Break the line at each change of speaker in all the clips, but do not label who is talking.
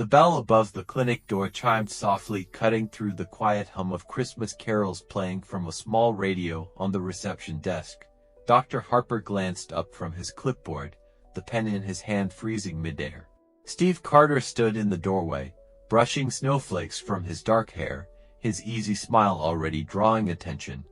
The bell above the clinic door chimed softly, cutting through the quiet hum of Christmas carols playing from a small radio on the reception desk. Dr. Harper glanced up from his clipboard, the pen in his hand freezing midair. Steve Carter stood in the doorway, brushing snowflakes from his dark hair, his easy smile already drawing attention.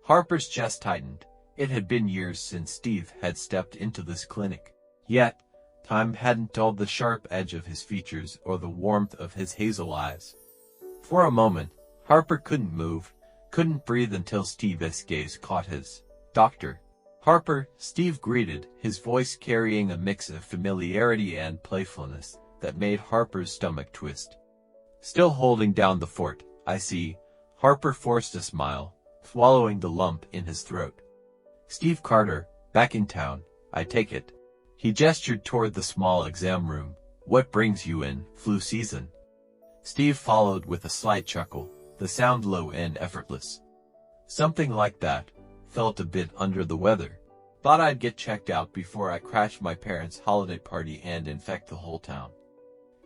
Harper's chest tightened. It had been years since Steve had stepped into this clinic. Yet, time hadn't dulled the sharp edge of his features or the warmth of his hazel eyes. For a moment, Harper couldn't move, couldn't breathe until Steve's gaze caught his. "Doctor." "Harper," Steve greeted, his voice carrying a mix of familiarity and playfulness that made Harper's stomach twist. "Still holding down the fort, I see." Harper forced a smile, swallowing the lump in his throat. "Steve Carter, back in town, I take it." He gestured toward the small exam room. "What brings you in, flu season?" Steve followed with a slight chuckle, the sound low and effortless. "Something like that. Felt a bit under the weather. Thought I'd get checked out before I crash my parents' holiday party and infect the whole town."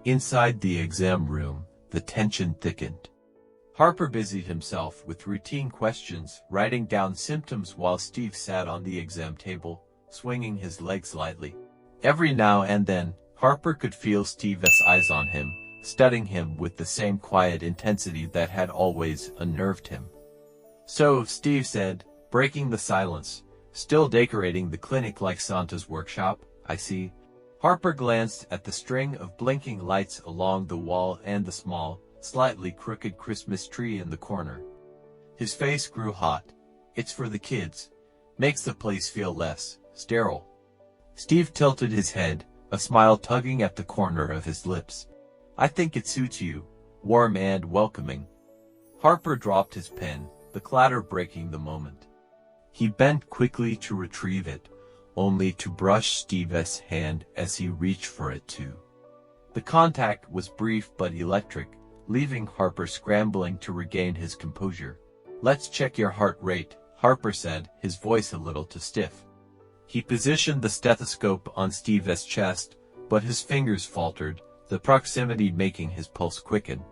Inside the exam room, the tension thickened. Harper busied himself with routine questions, writing down symptoms while Steve sat on the exam table, swinging his legs lightly. Every now and then, Harper could feel Steve's eyes on him, studying him with the same quiet intensity that had always unnerved him. "So," Steve said, breaking the silence, "still decorating the clinic like Santa's workshop, I see." Harper glanced at the string of blinking lights along the wall and the small, slightly crooked Christmas tree in the corner. His face grew hot. "It's for the kids. Makes the place feel less sterile." Steve tilted his head, a smile tugging at the corner of his lips. "I think it suits you. Warm and welcoming." Harper dropped his pen, the clatter breaking the moment. He bent quickly to retrieve it, only to brush Steve's hand as he reached for it too. The contact was brief but electric, leaving Harper scrambling to regain his composure. "Let's check your heart rate," Harper said, his voice a little too stiff. He positioned the stethoscope on Steve's chest, but his fingers faltered, the proximity making his pulse quicken.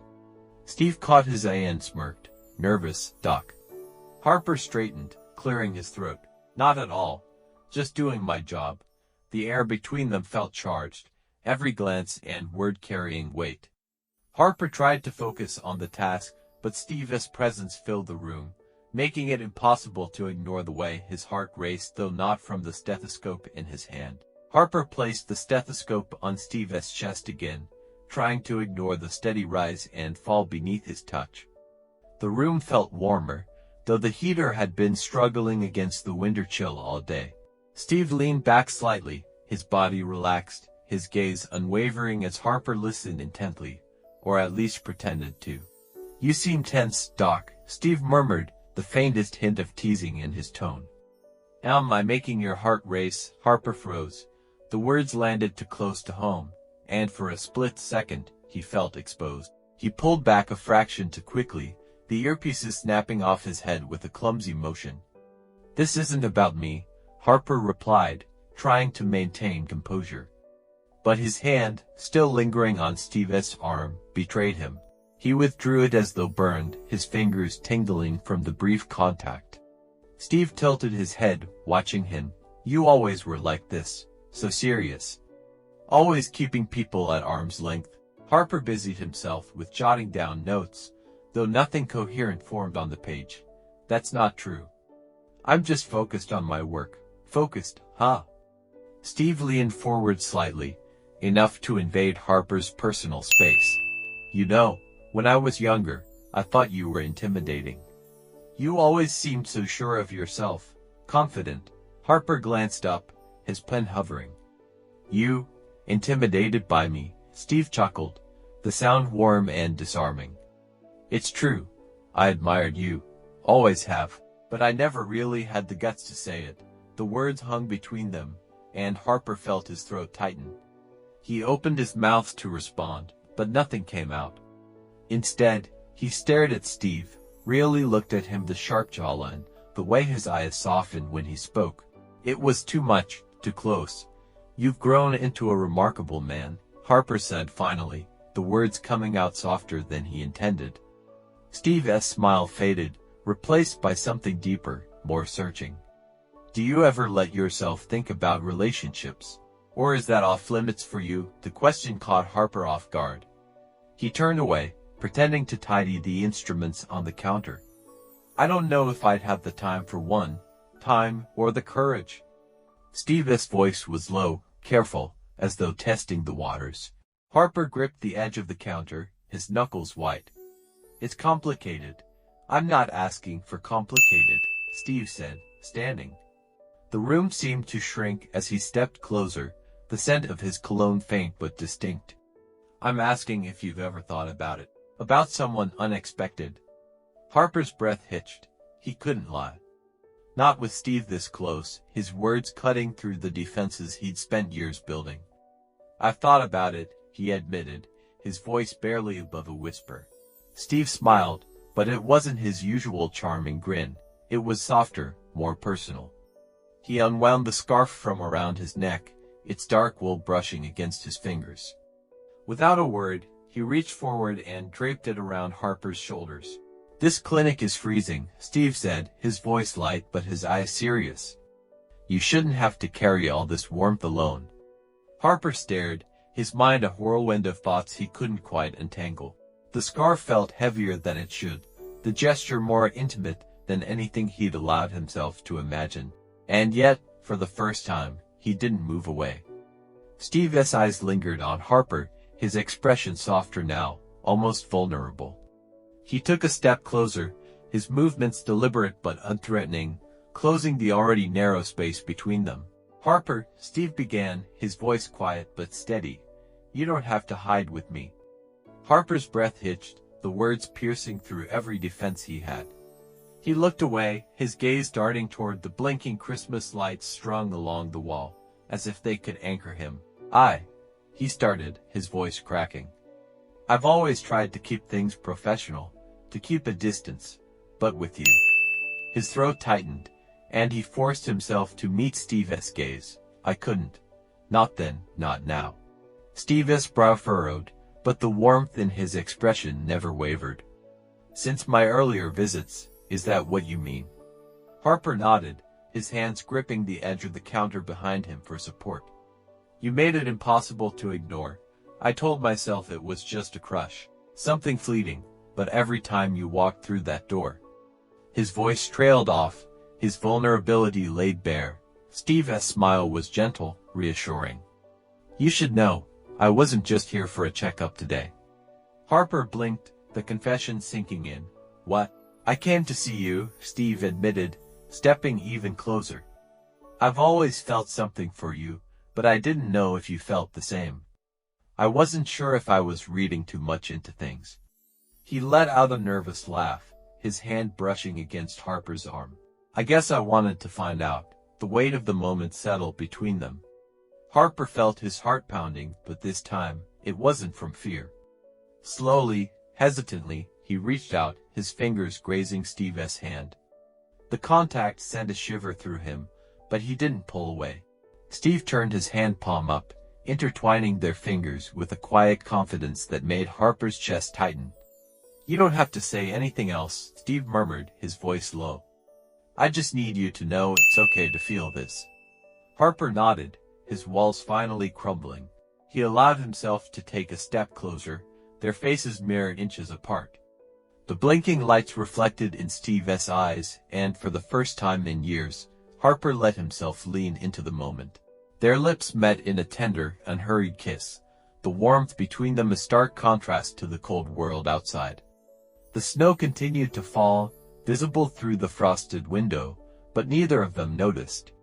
Steve caught his eye and smirked. "Nervous, Doc?" Harper straightened, clearing his throat. "Not at all. Just doing my job." The air between them felt charged, every glance and word carrying weight. Harper tried to focus on the task, but Steve's presence filled the room, making it impossible to ignore the way his heart raced, though not from the stethoscope in his hand. Harper placed the stethoscope on Steve's chest again, trying to ignore the steady rise and fall beneath his touch. The room felt warmer, though the heater had been struggling against the winter chill all day. Steve leaned back slightly, his body relaxed, his gaze unwavering as Harper listened intently, or at least pretended to. "You seem tense, Doc," Steve murmured, the faintest hint of teasing in his tone. "Am I making your heart race?" Harper froze. The words landed too close to home, and for a split second, he felt exposed. He pulled back a fraction too quickly, the earpieces snapping off his head with a clumsy motion. "This isn't about me," Harper replied, trying to maintain composure. But his hand, still lingering on Steve's arm, betrayed him. He withdrew it as though burned, his fingers tingling from the brief contact. Steve tilted his head, watching him. "You always were like this, so serious. Always keeping people at arm's length." Harper busied himself with jotting down notes, though nothing coherent formed on the page. "That's not true. I'm just focused on my work." "Focused, huh?" Steve leaned forward slightly, enough to invade Harper's personal space. "You know, when I was younger, I thought you were intimidating. You always seemed so sure of yourself, confident." Harper glanced up, his pen hovering. "You, intimidated by me?" Steve chuckled, the sound warm and disarming. "It's true. I admired you. Always have. But I never really had the guts to say it." The words hung between them, and Harper felt his throat tighten. He opened his mouth to respond, but nothing came out. Instead, he stared at Steve, really looked at him, the sharp jawline, the way his eyes softened when he spoke. It was too much, too close. "You've grown into a remarkable man," Harper said finally, the words coming out softer than he intended. Steve's smile faded, replaced by something deeper, more searching. Do you ever let yourself think about relationships? Or is that off limits for you? The question caught Harper off guard. He turned away, pretending to tidy the instruments on the counter. I don't know if I'd have the time for one, or the courage. Steve's voice was low, careful, as though testing the waters. Harper gripped the edge of the counter, his knuckles white. It's complicated. I'm not asking for complicated, Steve said, standing. The room seemed to shrink as he stepped closer, the scent of his cologne faint but distinct. I'm asking if you've ever thought about it. About someone unexpected. Harper's breath hitched. He couldn't lie. Not with Steve this close, his words cutting through the defenses he'd spent years building. I've thought about it, he admitted, his voice barely above a whisper. Steve smiled, but it wasn't his usual charming grin. It was softer, more personal. He unwound the scarf from around his neck, its dark wool brushing against his fingers. Without a word, he reached forward and draped it around Harper's shoulders. This clinic is freezing, Steve said, his voice light but his eyes serious. You shouldn't have to carry all this warmth alone. Harper stared, his mind a whirlwind of thoughts he couldn't quite untangle. The scarf felt heavier than it should, the gesture more intimate than anything he'd allowed himself to imagine. And yet, for the first time, he didn't move away. Steve's eyes lingered on Harper, his expression softer now, almost vulnerable. He took a step closer, his movements deliberate but unthreatening, closing the already narrow space between them. Harper, Steve began, his voice quiet but steady. You don't have to hide with me. Harper's breath hitched, the words piercing through every defense he had. He looked away, his gaze darting toward the blinking Christmas lights strung along the wall, as if they could anchor him. He started, his voice cracking. I've always tried to keep things professional, to keep a distance, but with you. His throat tightened, and he forced himself to meet Steve's gaze. I couldn't. Not then, not now. Steve's brow furrowed, but the warmth in his expression never wavered. Since my earlier visits, is that what you mean? Harper nodded, his hands gripping the edge of the counter behind him for support. You made it impossible to ignore. I told myself it was just a crush, something fleeting, but every time you walked through that door. His voice trailed off, his vulnerability laid bare. Steve's smile was gentle, reassuring. You should know, I wasn't just here for a checkup today. Harper blinked, the confession sinking in. What? I came to see you, Steve admitted, stepping even closer. I've always felt something for you, but I didn't know if you felt the same. I wasn't sure if I was reading too much into things. He let out a nervous laugh, his hand brushing against Harper's arm. I guess I wanted to find out. The weight of the moment settled between them. Harper felt his heart pounding, but this time, it wasn't from fear. Slowly, hesitantly, he reached out, his fingers grazing Steve's hand. The contact sent a shiver through him, but he didn't pull away. Steve turned his hand palm up, intertwining their fingers with a quiet confidence that made Harper's chest tighten. You don't have to say anything else, Steve murmured, his voice low. I just need you to know it's okay to feel this. Harper nodded, his walls finally crumbling. He allowed himself to take a step closer, their faces mirrored inches apart. The blinking lights reflected in Steve's eyes, and for the first time in years, Harper let himself lean into the moment. Their lips met in a tender, unhurried kiss, the warmth between them a stark contrast to the cold world outside. The snow continued to fall, visible through the frosted window, but neither of them noticed.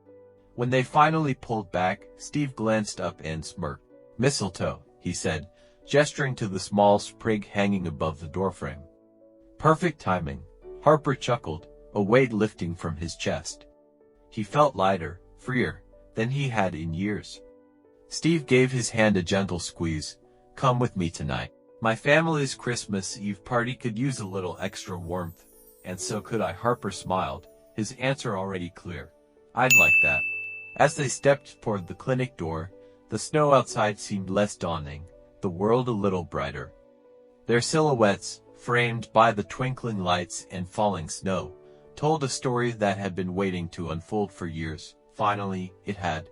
When they finally pulled back, Steve glanced up and smirked. Mistletoe, he said, gesturing to the small sprig hanging above the doorframe. Perfect timing, Harper chuckled, a weight lifting from his chest. He felt lighter, freer, than he had in years. Steve gave his hand a gentle squeeze. Come with me tonight. My family's Christmas Eve party could use a little extra warmth, and so could I. Harper smiled, his answer already clear. I'd like that. As they stepped toward the clinic door, the snow outside seemed less daunting, the world a little brighter. Their silhouettes, framed by the twinkling lights and falling snow, told a story that had been waiting to unfold for years. Finally, it had.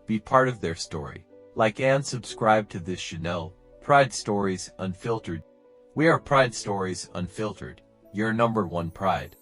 Be part of their story. Like and subscribe to this channel, Pride Stories Unfiltered. We are Pride Stories Unfiltered, your #1 pride.